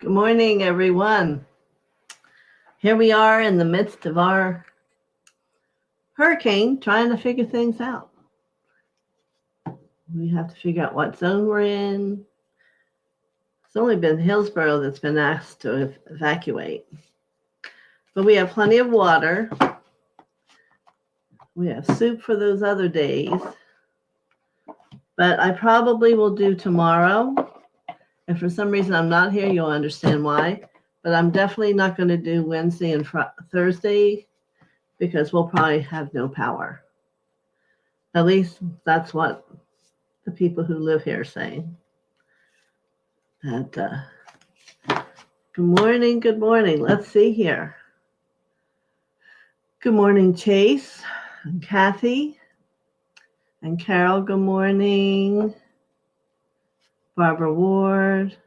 Good morning, everyone. Here we are in the midst of our hurricane, trying to figure things out. We have to figure out what zone we're in. It's only been Hillsborough that's been asked to evacuate. But we have plenty of water. We have soup for those other days. But I probably will do tomorrow. If for some reason I'm not here, you'll understand why. But I'm definitely not going to do Wednesday and Thursday because we'll probably have no power. At least that's what the people who live here are saying. Good morning, good morning. Let's see here. Good morning, Chase and Kathy and Carol. Good morning. Barbara Ward.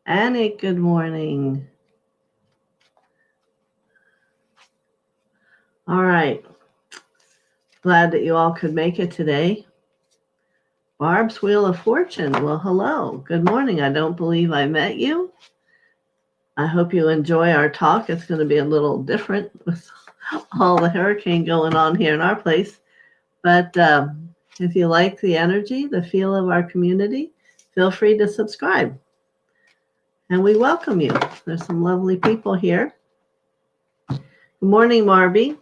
Annie, good morning. All right. Glad that you all could make it today. Barb's Wheel of Fortune. Well, hello. Good morning. I don't believe I met you. I hope you enjoy our talk. It's going to be a little different with all the hurricane going on here in our place. But if you like the energy, the feel of our community, feel free to subscribe. And we welcome you. There's some lovely people here. Good morning, Marby.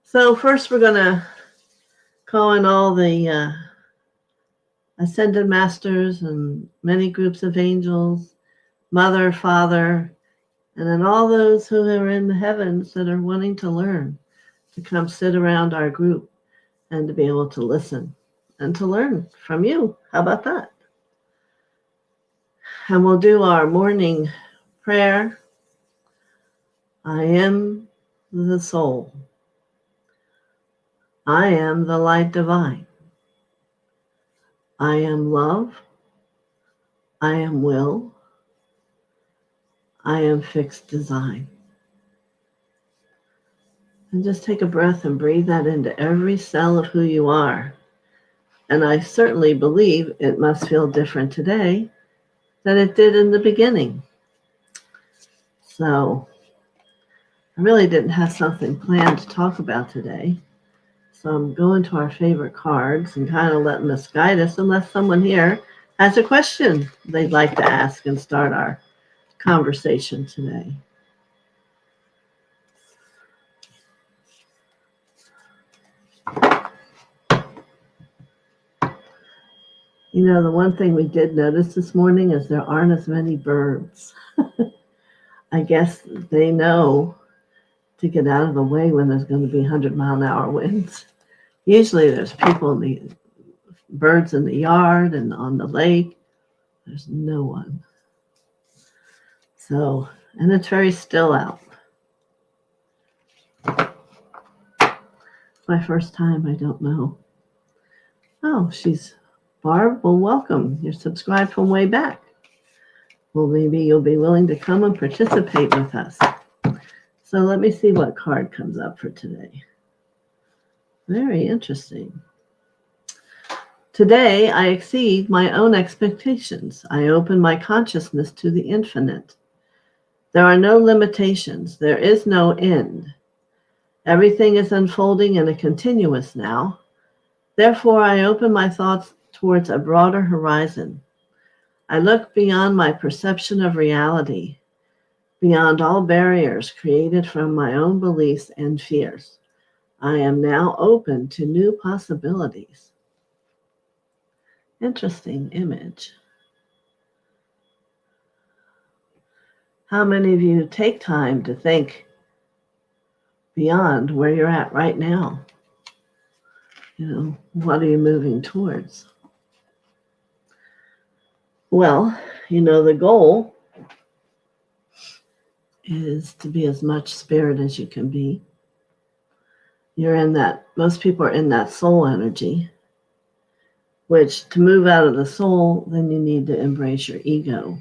So first we're going to call in all the ascended masters and many groups of angels, Mother, Father, and then all those who are in the heavens that are wanting to learn, to come sit around our group and to be able to listen and to learn from you. How about that? And we'll do our morning prayer. I am the soul. I am the light divine. I am love. I am will. I am fixed design. And just take a breath and breathe that into every cell of who you are. And I certainly believe it must feel different today than it did in the beginning. So I really didn't have something planned to talk about today. So I'm going to our favorite cards and kind of letting this guide us unless someone here has a question they'd like to ask and start our conversation today. You know, the one thing we did notice this morning is there aren't as many birds. I guess they know to get out of the way when there's going to be 100-mile-an-hour winds. Usually there's birds in the yard and on the lake. There's no one. So, and it's very still out. My first time, I don't know. Oh, she's Barb. Well, welcome. You're subscribed from way back. Well, maybe you'll be willing to come and participate with us. So let me see what card comes up for today. Very interesting. Today, I exceed my own expectations. I open my consciousness to the infinite. There are no limitations. There is no end. Everything is unfolding in a continuous now. Therefore, I open my thoughts towards a broader horizon. I look beyond my perception of reality, beyond all barriers created from my own beliefs and fears. I am now open to new possibilities. Interesting image. How many of you take time to think beyond where you're at right now? You know, what are you moving towards? Well, you know, the goal is to be as much spirit as you can be. You're in that, most people are in that soul energy, which to move out of the soul, then you need to embrace your ego,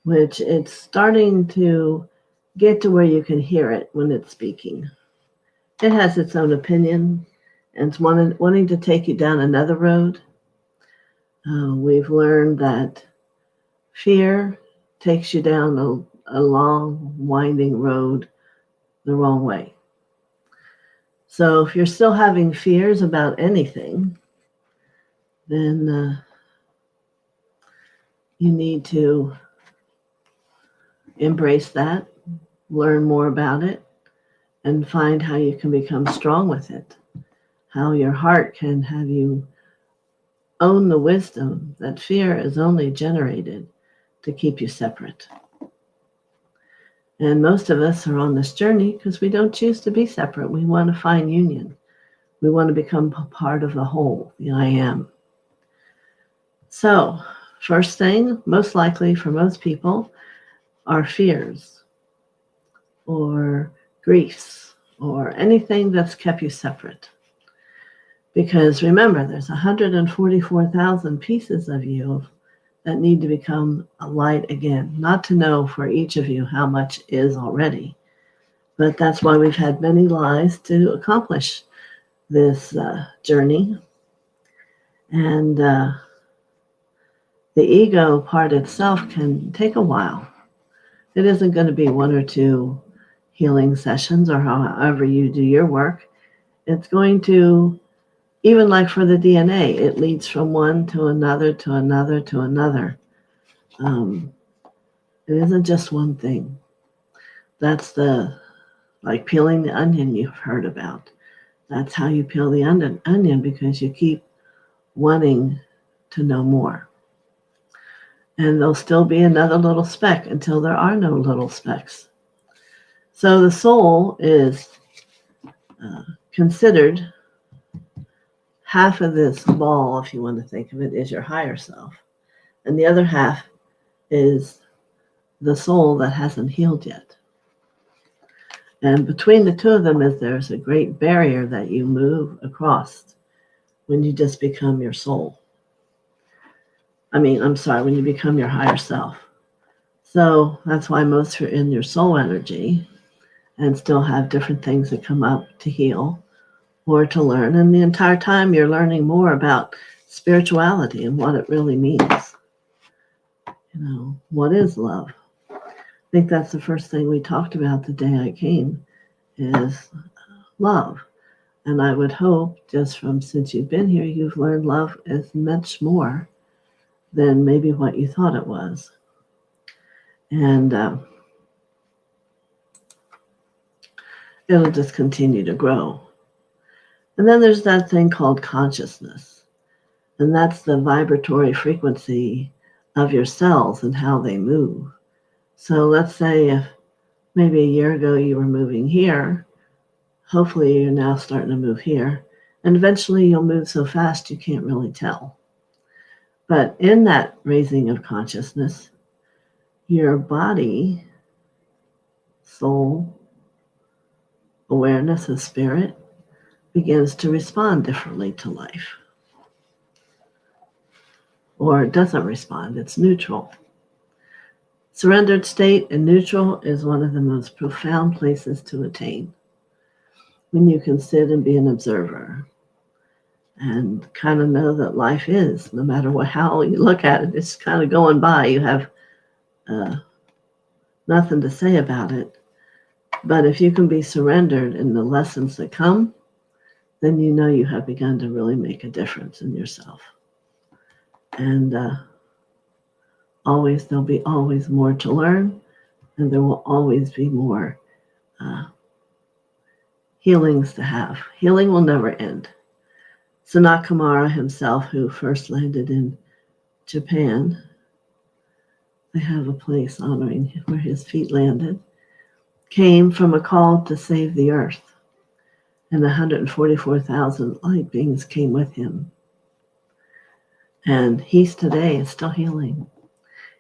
which it's starting to get to where you can hear it when it's speaking. It has its own opinion and it's wanting to take you down another road. We've learned that Fear takes you down a long, winding road the wrong way. So if you're still having fears about anything, then you need to embrace that, learn more about it, and find how you can become strong with it, how your heart can have you own the wisdom that fear is only generated to keep you separate. And most of us are on this journey because we don't choose to be separate. We want to find union. We want to become part of the whole, the I am. So, first thing, most likely for most people, are fears or griefs or anything that's kept you separate. Because remember, there's 144,000 pieces of you that need to become a light again. Not to know for each of you how much is already, but that's why we've had many lives to accomplish this journey. And the ego part itself can take a while. It isn't going to be one or two healing sessions or however you do your work. It's going to, even like for the DNA, it leads from one to another to another to another. It isn't just one thing. That's like peeling the onion you've heard about. That's how you peel the onion because you keep wanting to know more. And there'll still be another little speck until there are no little specks. So the soul is considered half of this ball, if you want to think of it, is your higher self. And the other half is the soul that hasn't healed yet. And between the two of them there's a great barrier that you move across when you just become your soul. When you become your higher self. So that's why most are in your soul energy and still have different things that come up to heal or to learn. And the entire time you're learning more about spirituality and what it really means. What is love? I think that's the first thing we talked about the day I came is love. And I would hope since you've been here, you've learned love is much more than maybe what you thought it was. And it'll just continue to grow. And then there's that thing called consciousness. And that's the vibratory frequency of your cells and how they move. So let's say if maybe a year ago you were moving here, hopefully you're now starting to move here. And eventually you'll move so fast you can't really tell. But in that raising of consciousness, your body, soul, awareness of spirit begins to respond differently to life. Or it doesn't respond, it's neutral. Surrendered state and neutral is one of the most profound places to attain. When you can sit and be an observer and kind of know that life is, no matter how you look at it, it's kind of going by. You have nothing to say about it. But if you can be surrendered in the lessons that come, then you know you have begun to really make a difference in yourself. And there'll be always more to learn, and there will always be more healings to have. Healing will never end. Sanat Kumara himself, who first landed in Japan, they have a place honoring where his feet landed, came from a call to save the earth. And 144,000 light beings came with him. And he's today is still healing.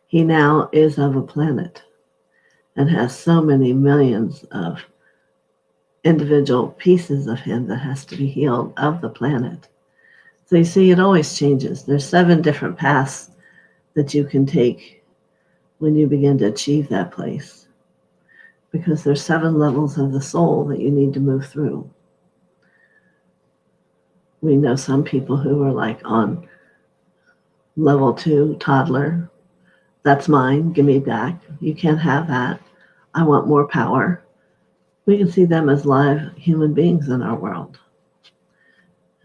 He now is of a planet and has so many millions of individual pieces of him that has to be healed of the planet. So you see, it always changes. There's 7 different paths that you can take when you begin to achieve that place. Because there's 7 levels of the soul that you need to move through. We know some people who are like on level 2, toddler. That's mine. Give me back. You can't have that. I want more power. We can see them as live human beings in our world.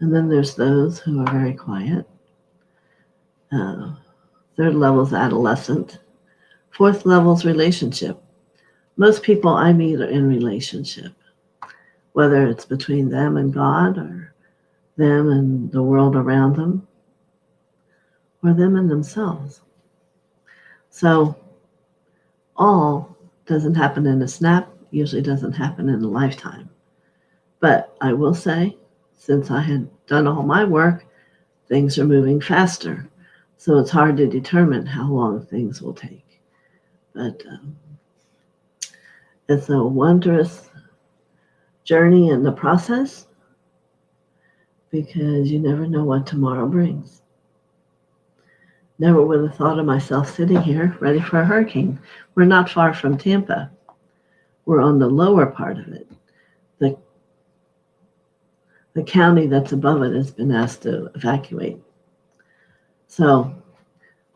And then there's those who are very quiet. Third level's adolescent. Fourth level's relationship. Most people I meet are in relationship, whether it's between them and God or them and the world around them or them and themselves. So all doesn't happen in a snap, usually doesn't happen in a lifetime. But I will say, since I had done all my work, things are moving faster. So it's hard to determine how long things will take. But it's a wondrous journey in the process because you never know what tomorrow brings. Never would have thought of myself sitting here ready for a hurricane. We're not far from Tampa. We're on the lower part of it. The county that's above it has been asked to evacuate. So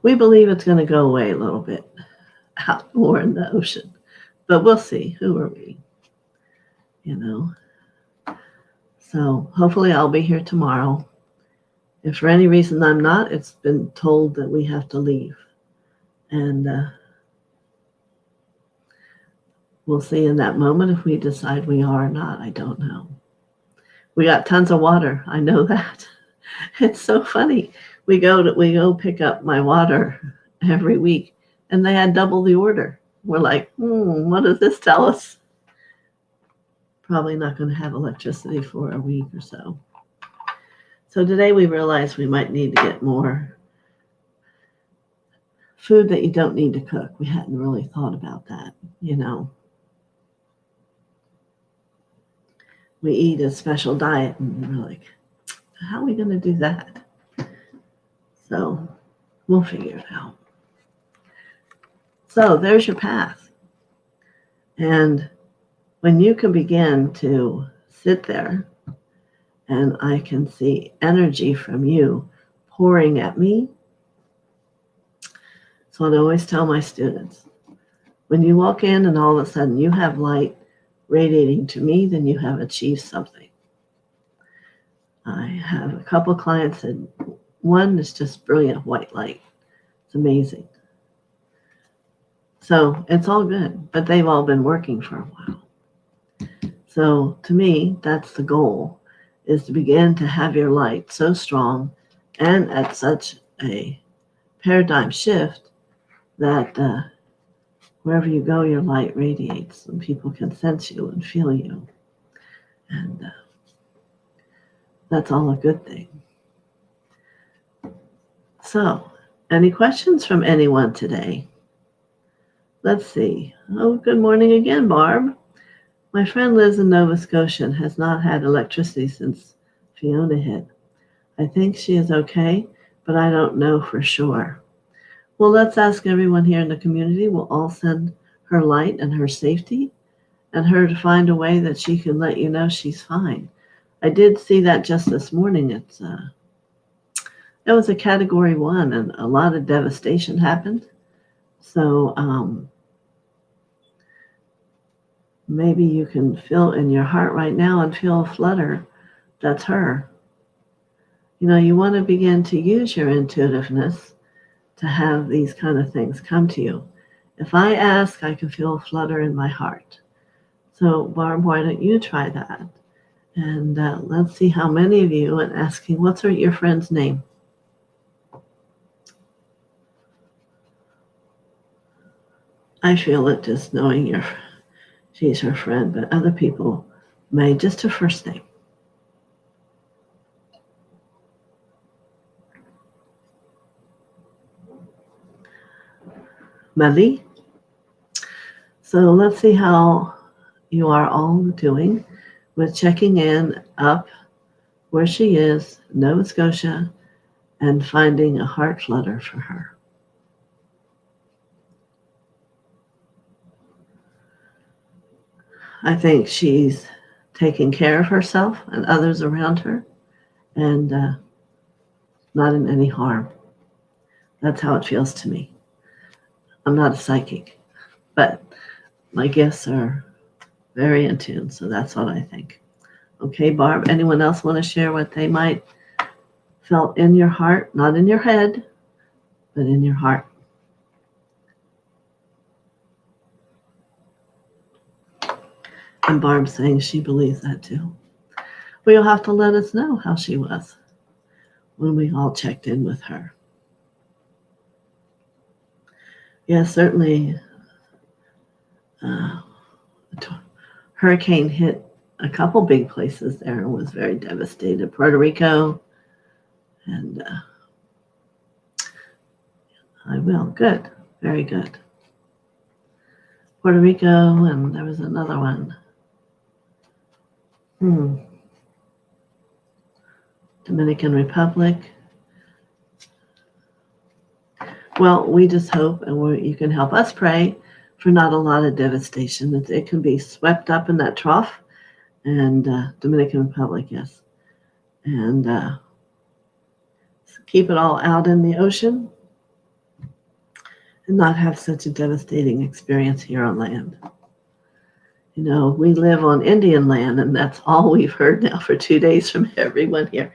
we believe it's going to go away a little bit out more in the ocean. But we'll see. Who are we? So hopefully I'll be here tomorrow. If for any reason I'm not, it's been told that we have to leave. And we'll see in that moment if we decide we are or not. I don't know. We got tons of water. I know that. It's so funny. We go pick up my water every week, and they had double the order. We're like, what does this tell us? Probably not going to have electricity for a week or so. So today we realized we might need to get more food that you don't need to cook. We hadn't really thought about that, We eat a special diet, and we're like, how are we going to do that? So we'll figure it out. So there's your path. And when you can begin to sit there and I can see energy from you pouring at me, so I always tell my students, when you walk in and all of a sudden you have light radiating to me, then you have achieved something. I have a couple clients that one is just brilliant white light. It's amazing. So it's all good, but they've all been working for a while. So to me, that's the goal, is to begin to have your light so strong and at such a paradigm shift that wherever you go, your light radiates and people can sense you and feel you. And that's all a good thing. So, any questions from anyone today? Let's see. Oh, good morning again, Barb. My friend lives in Nova Scotia and has not had electricity since Fiona hit. I think she is okay, but I don't know for sure. Well, let's ask everyone here in the community. We'll all send her light and her safety and her to find a way that she can let you know she's fine. I did see that just this morning. It was a category 1 and a lot of devastation happened. So maybe you can feel in your heart right now and feel a flutter. That's her. You want to begin to use your intuitiveness to have these kind of things come to you. If I ask, I can feel a flutter in my heart. So Barb, why don't you try that? And let's see how many of you, and asking, what's your friend's name? I feel it just knowing she's her friend, but other people may, just her first name. Mali. So let's see how you are all doing with checking in up where she is, Nova Scotia, and finding a heart flutter for her. I think she's taking care of herself and others around her and not in any harm. That's how it feels to me. I'm not a psychic, but my gifts are very in tune, so that's what I think. Okay, Barb, anyone else want to share what they might felt in your heart, not in your head, but in your heart? And Barb's saying she believes that too. Well, you'll have to let us know how she was when we all checked in with her. Yeah, certainly hurricane hit a couple big places there and was very devastated. Puerto Rico, and I will. Good. Very good. Puerto Rico, and there was another one. Dominican Republic. Well, we just hope, and you can help us pray for not a lot of devastation. It can be swept up in that trough, and Dominican Republic, yes. And keep it all out in the ocean and not have such a devastating experience here on land. You know, we live on Indian land, and that's all we've heard now for 2 days from everyone here.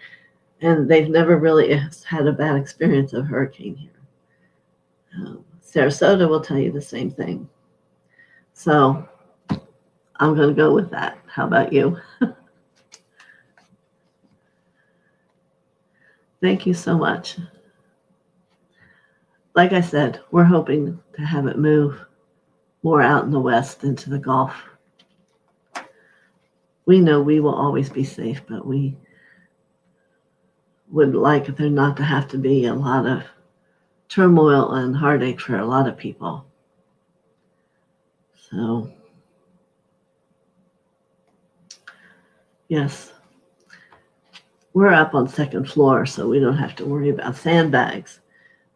And they've never really had a bad experience of hurricane here. Sarasota will tell you the same thing. So I'm going to go with that. How about you? Thank you so much. Like I said, we're hoping to have it move more out in the west into the Gulf. We know we will always be safe, but we would like there not to have to be a lot of turmoil and heartache for a lot of people. So, yes, we're up on second floor, so we don't have to worry about sandbags.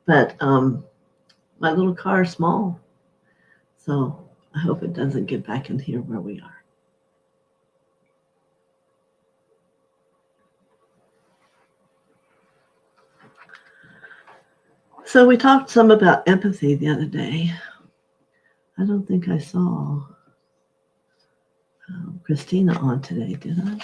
But my little car is small, so I hope it doesn't get back in here where we are. So we talked some about empathy the other day. I don't think I saw Christina on today, did I?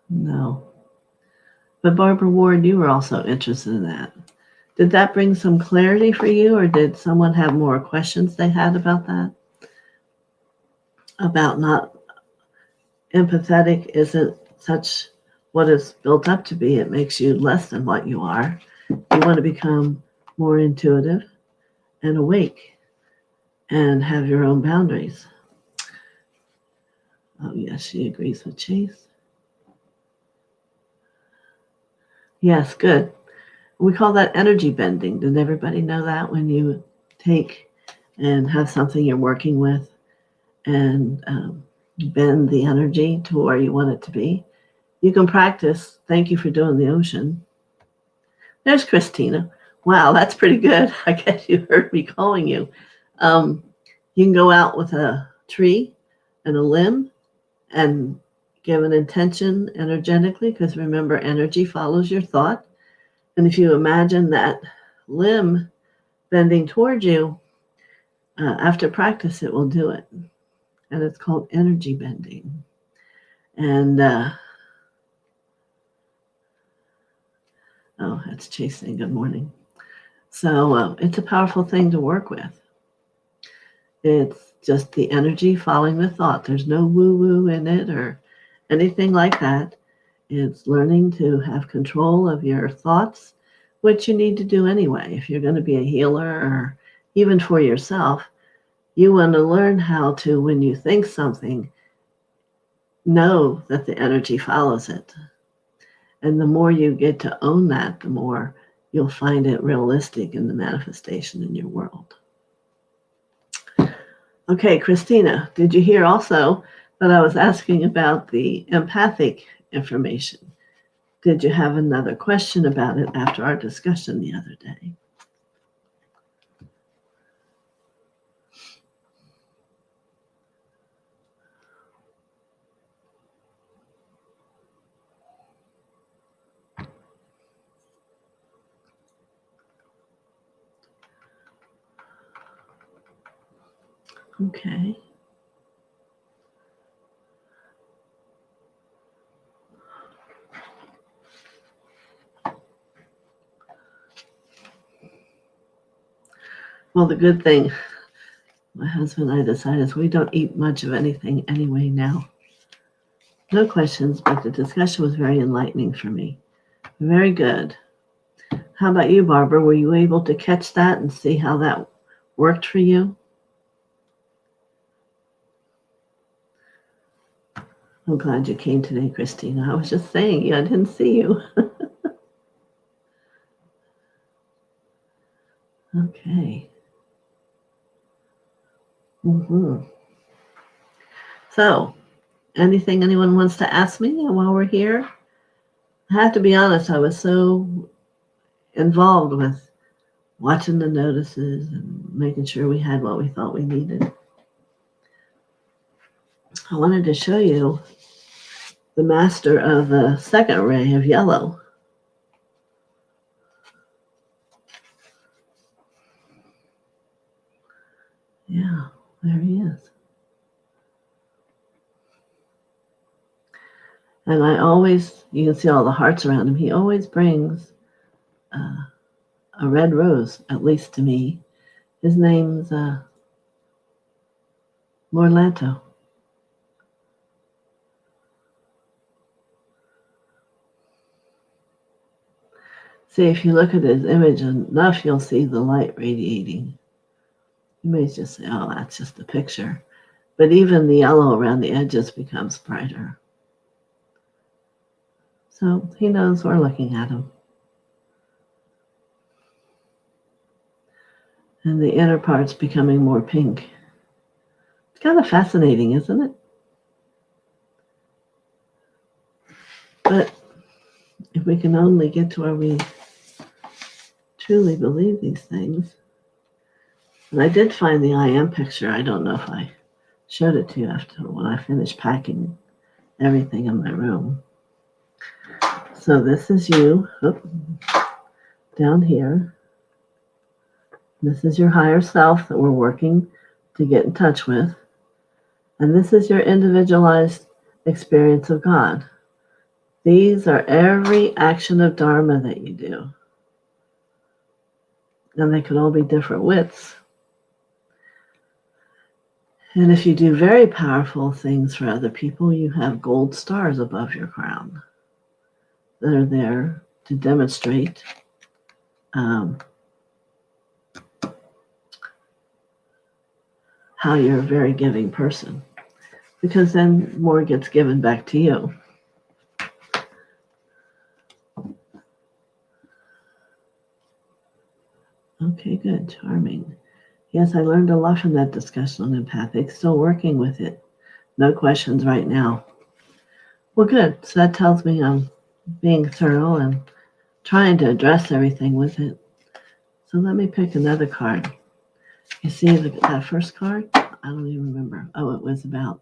No. But Barbara Ward, you were also interested in that. Did that bring some clarity for you, or did someone have more questions they had about that? About not empathetic isn't such what it's built up to be. It makes you less than what you are. You want to become more intuitive and awake and have your own boundaries. Oh, yes, she agrees with Chase. Yes, good. We call that energy bending. Did everybody know that when you take and have something you're working with and bend the energy to where you want it to be? You can practice. Thank you for doing the ocean. There's Christina. Wow, that's pretty good. I guess you heard me calling you. You can go out with a tree and a limb and give an intention energetically, because remember, energy follows your thought. And if you imagine that limb bending toward you, after practice, it will do it. And it's called energy bending. And, oh, that's Chase saying good morning. So it's a powerful thing to work with. It's just the energy following the thought. There's no woo-woo in it or anything like that. It's learning to have control of your thoughts, which you need to do anyway. If you're going to be a healer or even for yourself, you want to learn how to, when you think something, know that the energy follows it. And the more you get to own that, the more you'll find it realistic in the manifestation in your world. Okay, Christina, did you hear also that I was asking about the empathic information? Did you have another question about it after our discussion the other day? Okay. Well, the good thing, my husband and I decided, is we don't eat much of anything anyway now. No questions, but the discussion was very enlightening for me. Very good. How about you, Barbara? Were you able to catch that and see how that worked for you? I'm glad you came today, Christina. I was just saying, I didn't see you. Okay. So, anything anyone wants to ask me while we're here? I have to be honest, I was so involved with watching the notices and making sure we had what we thought we needed. I wanted to show you the master of the second ray of yellow. Yeah, there he is. And I always, you can see all the hearts around him, he always brings a red rose, at least to me. His name's Lord Lanto. See, if you look at his image enough, you'll see the light radiating. You may just say, oh, that's just a picture. But even the yellow around the edges becomes brighter. So he knows we're looking at him. And the inner part's becoming more pink. It's kind of fascinating, isn't it? But if we can only get to where we truly believe these things. And I did find the I am picture. I don't know if I showed it to you after when I finished packing everything in my room. So this is you down here. This is your higher self that we're working to get in touch with. And this is your individualized experience of God. These are every action of Dharma that you do. And they could all be different widths. And if you do very powerful things for other people, you have gold stars above your crown that are there to demonstrate how you're a very giving person, because then more gets given back to you. Okay, good, charming. Yes, I learned a lot from that discussion on empathic, still working with it. No questions right now. Well, good. So that tells me I'm being thorough and trying to address everything with it. So let me pick another card. You see that first card? I don't even remember. Oh, it was about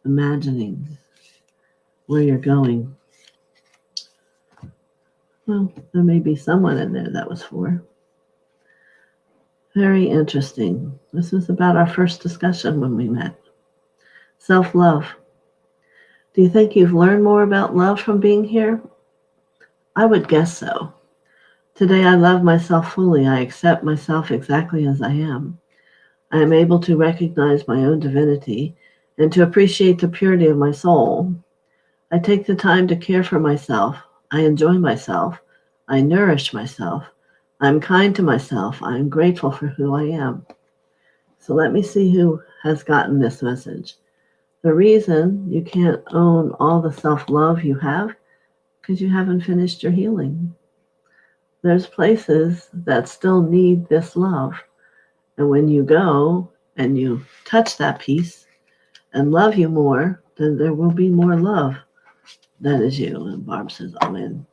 imagining where you're going. Well, there may be someone in there that was for. Very interesting. This was about our first discussion when we met. Self-love. Do you think you've learned more about love from being here? I would guess so. Today I love myself fully. I accept myself exactly as I am. I am able to recognize my own divinity and to appreciate the purity of my soul. I take the time to care for myself. I enjoy myself. I nourish myself. I'm kind to myself. I'm grateful for who I am. So let me see who has gotten this message. The reason you can't own all the self-love you have because you haven't finished your healing. There's places that still need this love. And when you go and you touch that piece and love you more, then there will be more love. That is you. And Barb says, amen.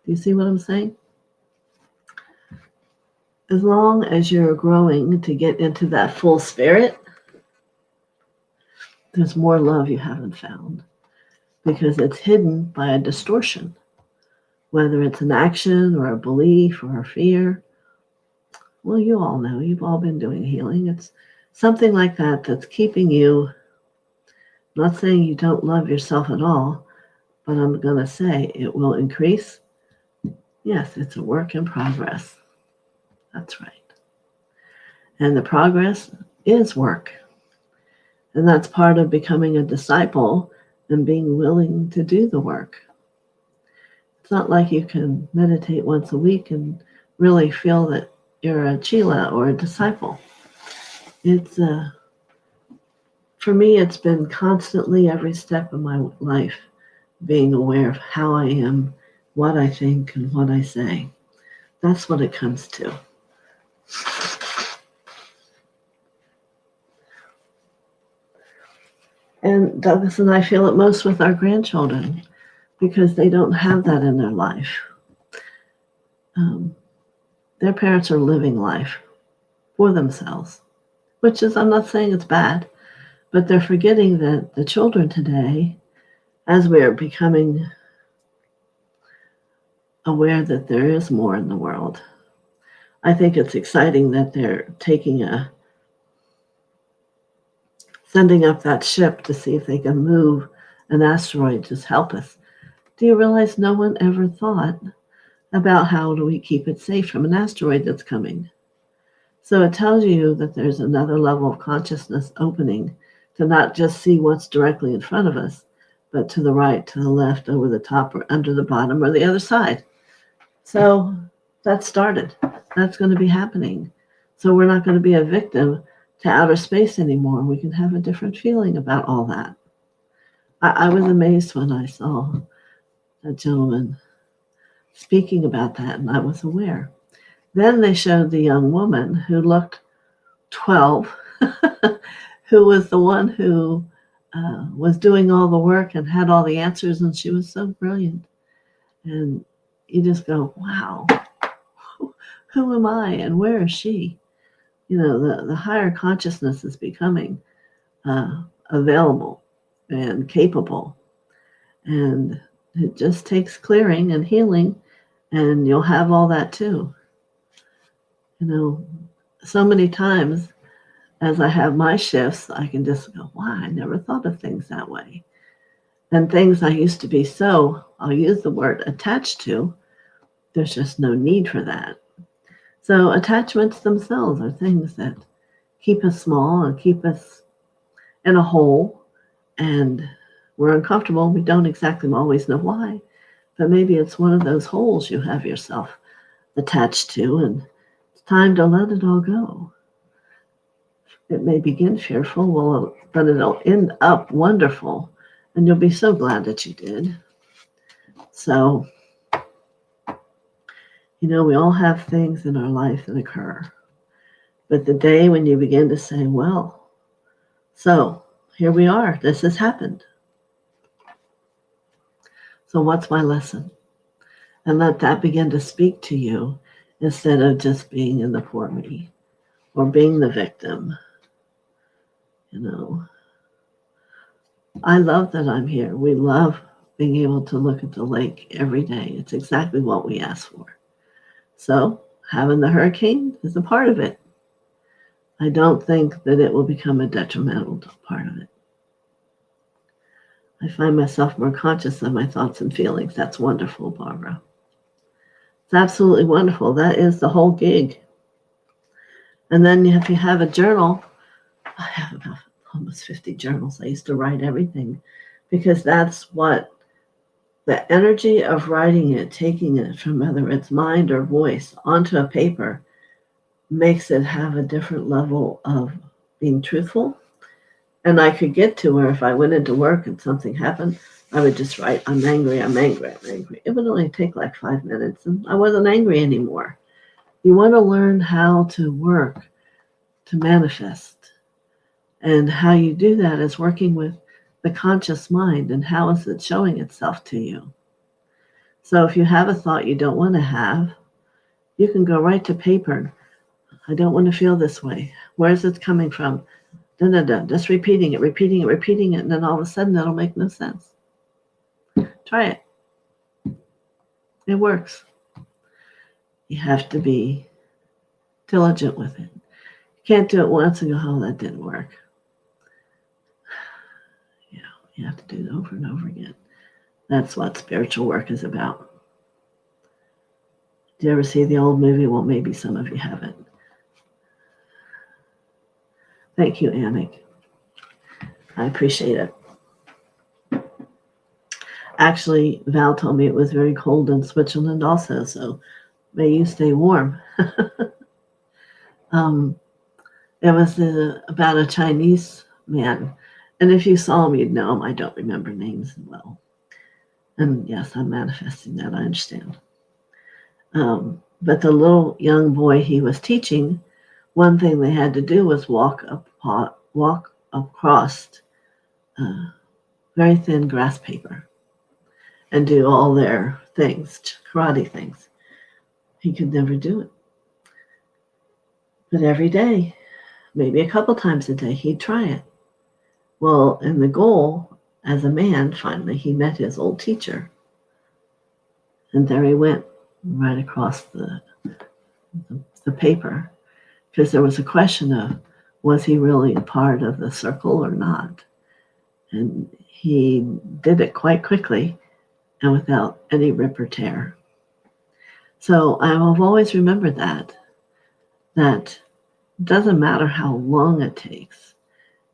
Do you see what I'm saying? As long as you're growing to get into that full spirit, there's more love you haven't found because it's hidden by a distortion, whether it's an action or a belief or a fear. Well, you all know, you've all been doing healing. It's something like that that's keeping you, not saying you don't love yourself at all, but I'm going to say it will increase. Yes, it's a work in progress. That's right. And the progress is work. And that's part of becoming a disciple and being willing to do the work. It's not like you can meditate once a week and really feel that you're a chela or a disciple. It's for me, it's been constantly every step of my life being aware of how I am, what I think, and what I say. That's what it comes to. And Douglas and I feel it most with our grandchildren because they don't have that in their life. Their parents are living life for themselves, which is, I'm not saying it's bad, but they're forgetting that the children today, as we are becoming aware that there is more in the world, I think it's exciting that they're sending up that ship to see if they can move an asteroid to help us. Do you realize no one ever thought about how do we keep it safe from an asteroid that's coming? So it tells you that there's another level of consciousness opening to not just see what's directly in front of us, but to the right, to the left, over the top, or under the bottom, or the other side. So that started. That's going to be happening. So we're not going to be a victim to outer space anymore. We can have a different feeling about all that. I was amazed when I saw a gentleman speaking about that, and I was aware. Then they showed the young woman who looked 12, who was the one who was doing all the work and had all the answers, and she was so brilliant. And you just go, wow, who am I and where is she? You know, the higher consciousness is becoming available and capable. And it just takes clearing and healing, and you'll have all that too. You know, so many times as I have my shifts, I can just go, wow, I never thought of things that way. And things I used to be so, I'll use the word attached to, there's just no need for that. So attachments themselves are things that keep us small and keep us in a hole, and we're uncomfortable. We don't exactly always know why, but maybe it's one of those holes you have yourself attached to, and it's time to let it all go. It may begin fearful, but it'll end up wonderful, and you'll be so glad that you did. So, you know, we all have things in our life that occur, but the day when you begin to say, well, so here we are, this has happened. So what's my lesson? And let that begin to speak to you instead of just being in the poor me or being the victim. You know, I love that I'm here. We love being able to look at the lake every day. It's exactly what we ask for. So having the hurricane is a part of it. I don't think that it will become a detrimental part of it. I find myself more conscious of my thoughts and feelings. That's wonderful, Barbara. It's absolutely wonderful. That is the whole gig. And then if you have a journal, I have about almost 50 journals. I used to write everything because that's what the energy of writing it, taking it from whether it's mind or voice onto a paper, makes it have a different level of being truthful. And I could get to where if I went into work and something happened, I would just write, I'm angry, I'm angry, I'm angry. It would only take like 5 minutes and I wasn't angry anymore. You want to learn how to work to manifest. And how you do that is working with the conscious mind and how is it showing itself to you. So if you have a thought you don't want to have, you can go right to paper. I don't want to feel this way. Where's it coming from? Just repeating it, and then all of a sudden it'll make no sense. Try it. It works. You have to be diligent with it. Can't do it once and go, oh, that didn't work. Yeah, you have to do it over and over again. That's what spiritual work is about. Do you ever see the old movie? Well, maybe some of you haven't. Thank you, Anik. I appreciate it. Actually, Val told me it was very cold in Switzerland also, so may you stay warm. It was about a Chinese man, and if you saw him, you'd know him. I don't remember names well. And yes, I'm manifesting that, I understand. But the little young boy he was teaching, one thing they had to do was walk across very thin grass paper and do all their things, karate things. He could never do it. But every day, maybe a couple times a day, he'd try it. Well, and the goal, as a man, finally, he met his old teacher. And there he went, right across the paper, because there was a question of, was he really a part of the circle or not? And he did it quite quickly and without any rip or tear. So I've always remembered that it doesn't matter how long it takes.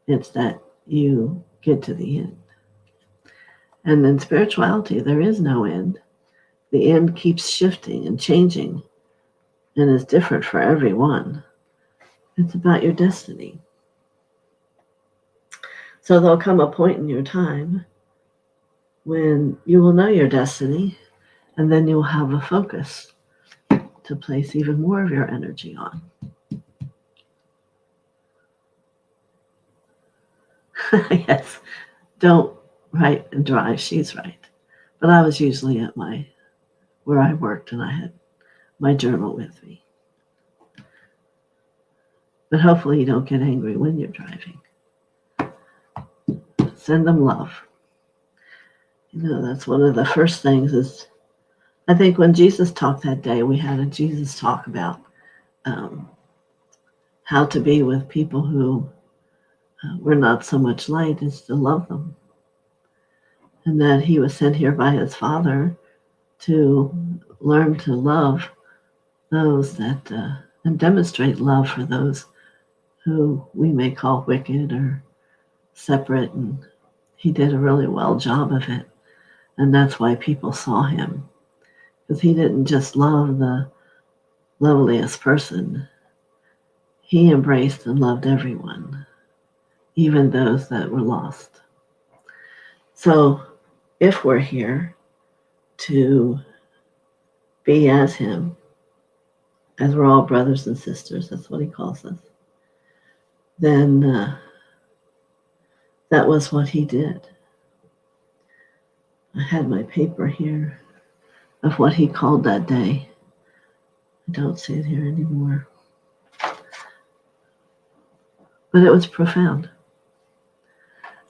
It's that you get to the end. And in spirituality, there is no end. The end keeps shifting and changing and is different for everyone. It's about your destiny. So there'll come a point in your time when you will know your destiny, and then you'll have a focus to place even more of your energy on. Yes, don't write and drive. She's right. But I was usually at where I worked, and I had my journal with me. But hopefully you don't get angry when you're driving. Send them love. That's one of the first things is, I think when Jesus talked that day, we had a Jesus talk about how to be with people who were not so much light as to love them. And that he was sent here by his Father to learn to love those that, and demonstrate love for those who we may call wicked or separate. And he did a really well job of it. And that's why people saw him. Because he didn't just love the loveliest person. He embraced and loved everyone, even those that were lost. So if we're here to be as him, as we're all brothers and sisters, that's what he calls us, then that was what he did. I had my paper here of what he called that day. I don't see it here anymore. But it was profound.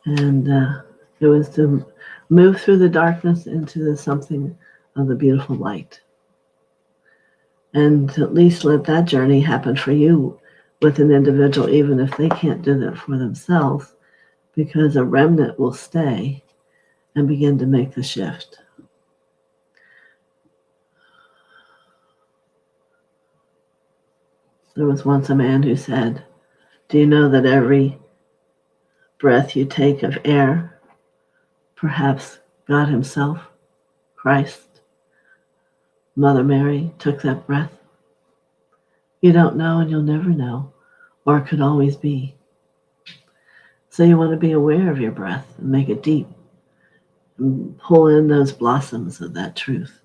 And it was to move through the darkness into something of the beautiful light. And to at least let that journey happen for you with an individual, even if they can't do that for themselves, because a remnant will stay and begin to make the shift. There was once a man who said, do you know that every breath you take of air, perhaps God himself, Christ, Mother Mary took that breath? You don't know and you'll never know, or it could always be. So you want to be aware of your breath and make it deep and pull in those blossoms of that truth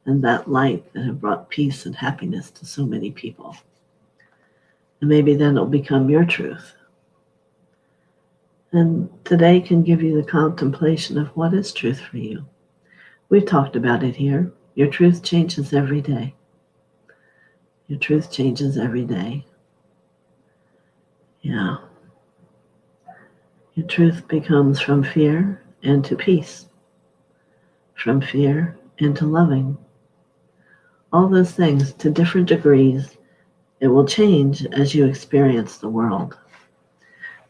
and that light that have brought peace and happiness to so many people. And maybe then it'll become your truth. And today can give you the contemplation of what is truth for you. We've talked about it here. Your truth changes every day. Your truth changes every day. Yeah. Your truth becomes from fear into peace, from fear into loving. All those things to different degrees It will change as you experience the world.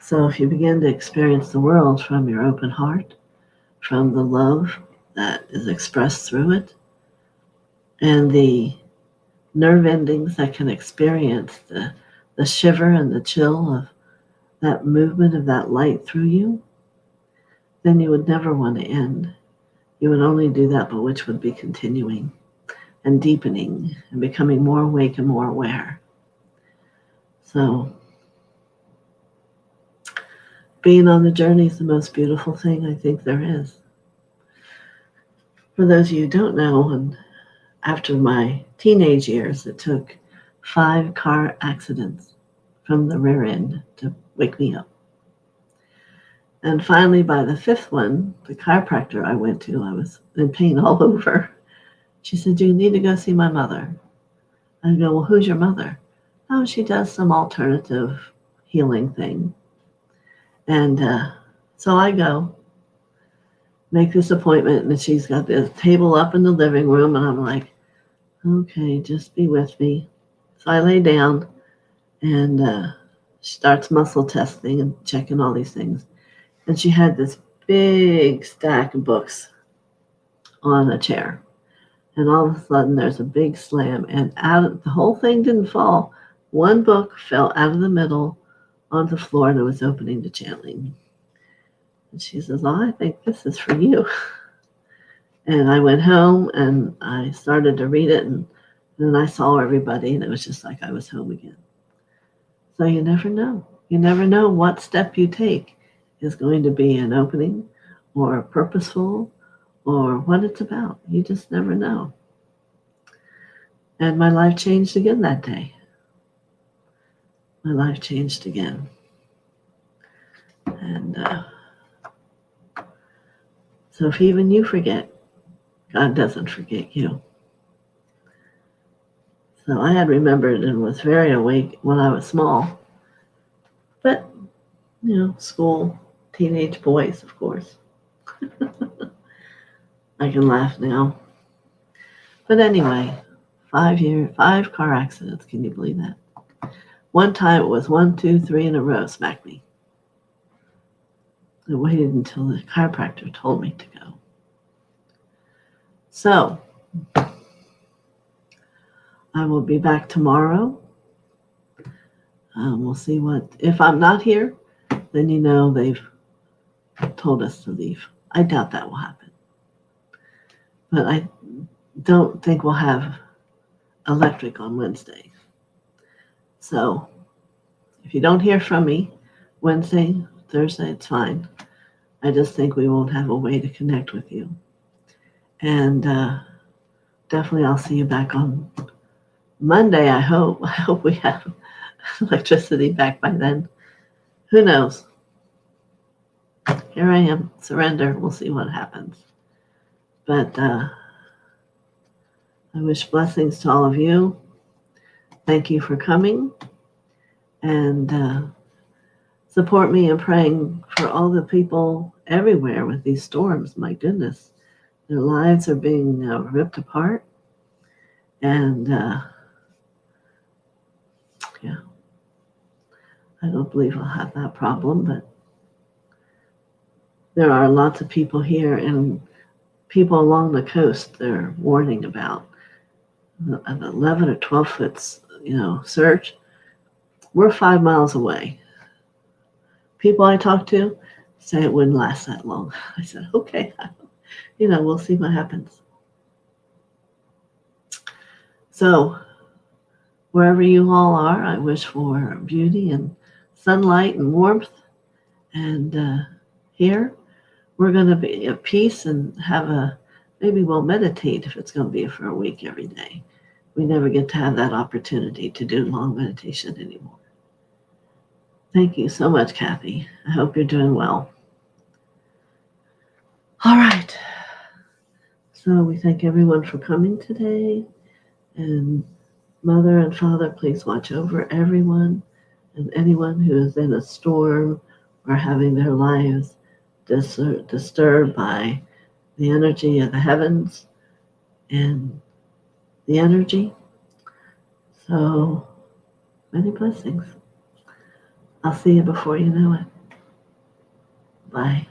So if you begin to experience the world from your open heart, from the love that is expressed through it, and the nerve endings that can experience the shiver and the chill of that movement of that light through you, then you would never want to end. You would only do that, but which would be continuing and deepening and becoming more awake and more aware. So being on the journey is the most beautiful thing I think there is. For those of you who don't know, and after my teenage years, it took 5 car accidents from the rear end to wake me up. And finally, by the 5th one, the chiropractor I went to, I was in pain all over. She said, "You need to go see my mother." I go, "Well, who's your mother?" "Oh, she does some alternative healing thing." And so I go, make this appointment, and she's got this table up in the living room, and I'm like, okay, just be with me. So I lay down, and she starts muscle testing and checking all these things. And she had this big stack of books on a chair. And all of a sudden, there's a big slam, and the whole thing didn't fall. One book fell out of the middle onto the floor, and it was opening to channeling. And she says, "Oh, I think this is for you." And I went home, and I started to read it, and then I saw everybody, and it was just like I was home again. So you never know. You never know what step you take is going to be an opening or purposeful or what it's about. You just never know. And my life changed again that day. My life changed again. And so if even you forget, God doesn't forget you. So I had remembered and was very awake when I was small. But, school, teenage boys, of course. I can laugh now. But anyway, 5 car accidents. Can you believe that? One time it was 1, 2, 3 in a row smacked me. I waited until the chiropractor told me to go. So, I will be back tomorrow. We'll see if I'm not here, then they've told us to leave. I doubt that will happen. But I don't think we'll have electric on Wednesday. So, if you don't hear from me Wednesday, Thursday, it's fine. I just think we won't have a way to connect with you. And definitely I'll see you back on Monday, I hope. I hope we have electricity back by then. Who knows? Here I am. Surrender. We'll see what happens. But I wish blessings to all of you. Thank you for coming. And support me in praying for all the people everywhere with these storms. My goodness. Their lives are being ripped apart. And I don't believe I'll have that problem, but there are lots of people here and people along the coast they're warning about an 11 or 12 foot, surge. We're 5 miles away. People I talk to say it wouldn't last that long. I said, okay, we'll see what happens. So wherever you all are, I wish for beauty and sunlight and warmth. And here, we're going to be at peace and maybe we'll meditate if it's going to be for a week every day. We never get to have that opportunity to do long meditation anymore. Thank you so much, Kathy. I hope you're doing well. All right. So we thank everyone for coming today. And Mother and Father, please watch over everyone and anyone who is in a storm or having their lives disturbed by the energy of the heavens and the energy. So Many blessings. I'll see you before you know it. Bye.